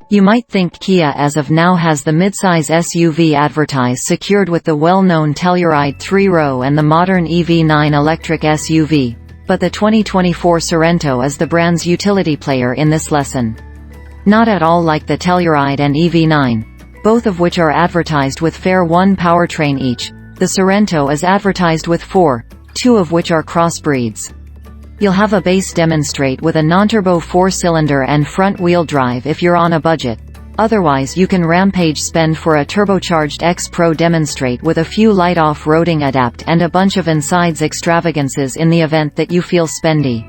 You might think Kia as of now has the midsize SUV advertised secured with the well-known Telluride 3-row and the modern EV9 electric SUV, but the 2024 Sorento is the brand's utility player in this lesson. Not at all like the Telluride and EV9, both of which are advertised with fair one powertrain each. The Sorento is advertised with 4, 2 of which are crossbreeds. You'll have a base demonstrate with a non-turbo 4-cylinder and front-wheel drive if you're on a budget. Otherwise you can rampage spend for a turbocharged X-Pro demonstrate with a few light off-roading adapt and a bunch of insides extravagances in the event that you feel spendy.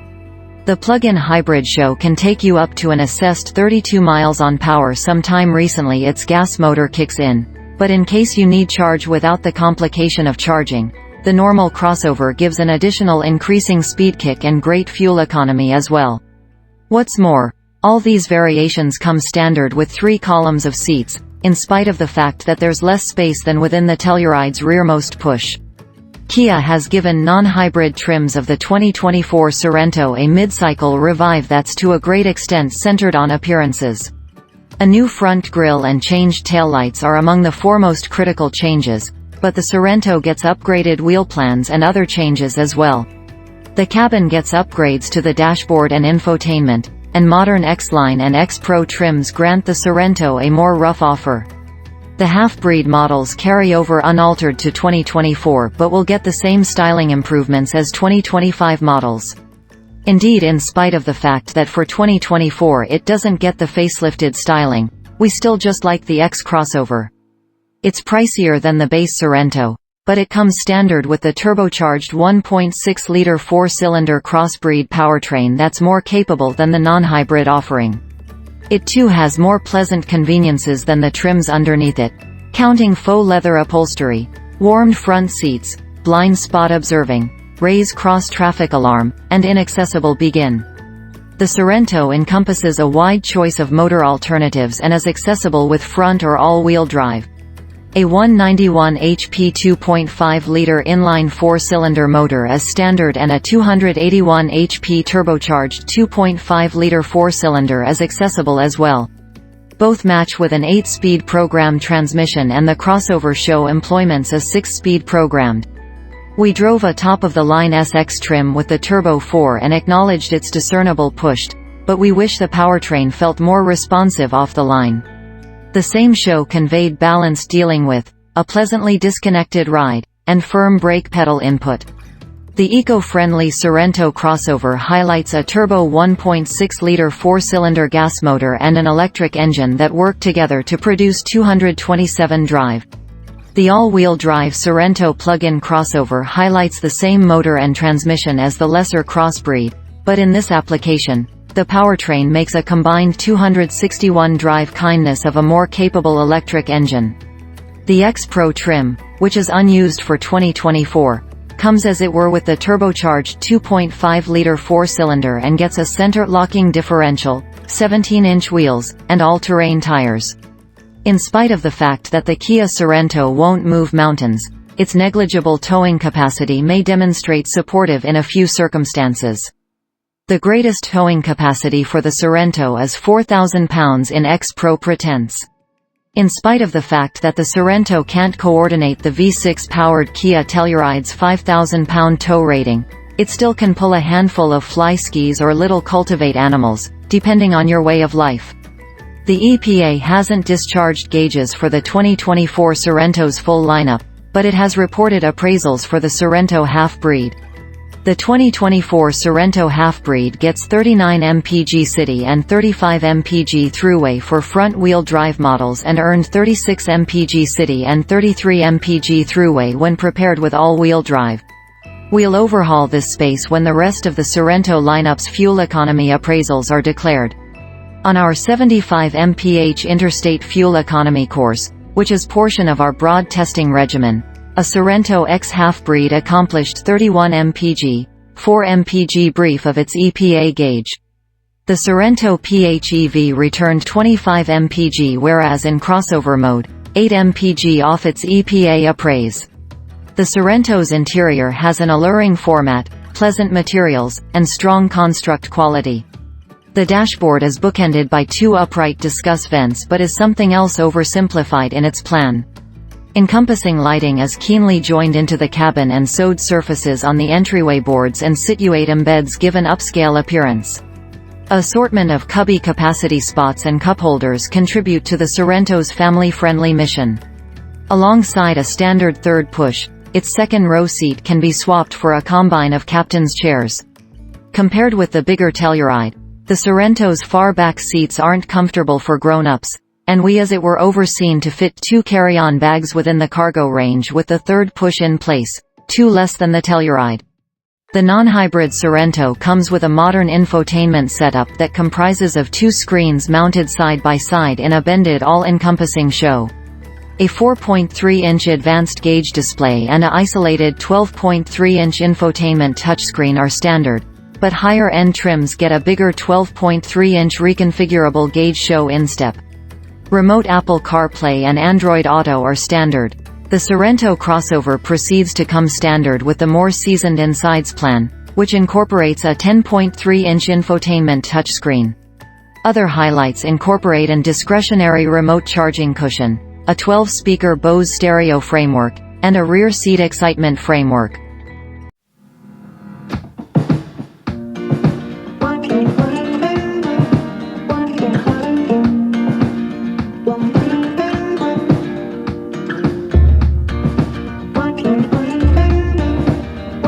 The plug-in hybrid show can take you up to an assessed 32 miles on power. Sometime recently its gas motor kicks in, but in case you need charge without the complication of charging, the normal crossover gives an additional increasing speed kick and great fuel economy as well. What's more, all these variations come standard with 3 columns of seats, in spite of the fact that there's less space than within the Telluride's rearmost push. Kia has given non-hybrid trims of the 2024 Sorento a mid-cycle revive that's to a great extent centered on appearances. A new front grille and changed taillights are among the foremost critical changes, but the Sorento gets upgraded wheel plans and other changes as well. The cabin gets upgrades to the dashboard and infotainment, and modern X-Line and X-Pro trims grant the Sorento a more rough offer. The half-breed models carry over unaltered to 2024 but will get the same styling improvements as 2025 models. Indeed, in spite of the fact that for 2024 it doesn't get the facelifted styling, we still just like the X crossover. It's pricier than the base Sorento, but it comes standard with the turbocharged 1.6-liter 4-cylinder crossbreed powertrain that's more capable than the non-hybrid offering. It too has more pleasant conveniences than the trims underneath it, counting faux leather upholstery, warmed front seats, blind spot observing, raise cross-traffic alarm, and inaccessible begin. The Sorento encompasses a wide choice of motor alternatives and is accessible with front or all-wheel drive. A 191 HP 2.5-liter inline 4-cylinder motor is standard and a 281 HP turbocharged 2.5-liter 4-cylinder is accessible as well. Both match with an 8-speed programmed transmission and the crossover show employments a 6-speed programmed. We drove a top-of-the-line SX trim with the Turbo 4 and acknowledged its discernible pushed, but we wish the powertrain felt more responsive off the line. The same show conveyed balance dealing with a pleasantly disconnected ride and firm brake pedal input. The eco-friendly Sorento crossover highlights a turbo 1.6-liter 4-cylinder gas motor and an electric engine that work together to produce 227 drive. The all-wheel drive Sorento plug-in crossover highlights the same motor and transmission as the lesser crossbreed, but in this application, the powertrain makes a combined 261 drive kindness of a more capable electric engine. The X-Pro trim, which is unused for 2024, comes as it were with the turbocharged 2.5-liter 4-cylinder and gets a center-locking differential, 17-inch wheels, and all-terrain tires. In spite of the fact that the Kia Sorento won't move mountains, its negligible towing capacity may demonstrate supportive in a few circumstances. The greatest towing capacity for the Sorento is 4,000 pounds in X-Pro pretense. In spite of the fact that the Sorento can't coordinate the V6-powered Kia Telluride's 5,000-pound tow rating, it still can pull a handful of fly skis or little cultivate animals, depending on your way of life. The EPA hasn't discharged gauges for the 2024 Sorento's full lineup, but it has reported appraisals for the Sorento half-breed. The 2024 Sorento half-breed gets 39 mpg city and 35 mpg throughway for front-wheel drive models and earned 36 mpg city and 33 mpg throughway when prepared with all-wheel drive. We'll overhaul this space when the rest of the Sorento lineup's fuel economy appraisals are declared. On our 75 mph interstate fuel economy course, which is portion of our broad testing regimen, a Sorento X half-breed accomplished 31 mpg, 4 mpg brief of its EPA gauge. The Sorento PHEV returned 25 mpg, whereas in crossover mode, 8 mpg off its EPA appraise. The Sorento's interior has an alluring format, pleasant materials, and strong construct quality. The dashboard is bookended by two upright discuss vents but is something else oversimplified in its plan. Encompassing lighting is keenly joined into the cabin, and sewed surfaces on the entryway boards and situate embeds give an upscale appearance. Assortment of cubby capacity spots and cupholders contribute to the Sorento's family-friendly mission. Alongside a standard third push, its second row seat can be swapped for a combine of captain's chairs. Compared with the bigger Telluride, the Sorento's far back seats aren't comfortable for grown-ups, and we as it were overseen to fit 2 carry-on bags within the cargo range with the third push in place, 2 less than the Telluride. The non-hybrid Sorento comes with a modern infotainment setup that comprises of 2 screens mounted side by side in a bended all-encompassing show. A 4.3-inch advanced gauge display and a isolated 12.3-inch infotainment touchscreen are standard, but higher-end trims get a bigger 12.3-inch reconfigurable gauge show instep. Remote Apple CarPlay and Android Auto are standard. The Sorento crossover proceeds to come standard with the more seasoned Insides plan, which incorporates a 10.3-inch infotainment touchscreen. Other highlights incorporate an discretionary remote charging cushion, a 12-speaker Bose stereo framework, and a rear seat excitement framework.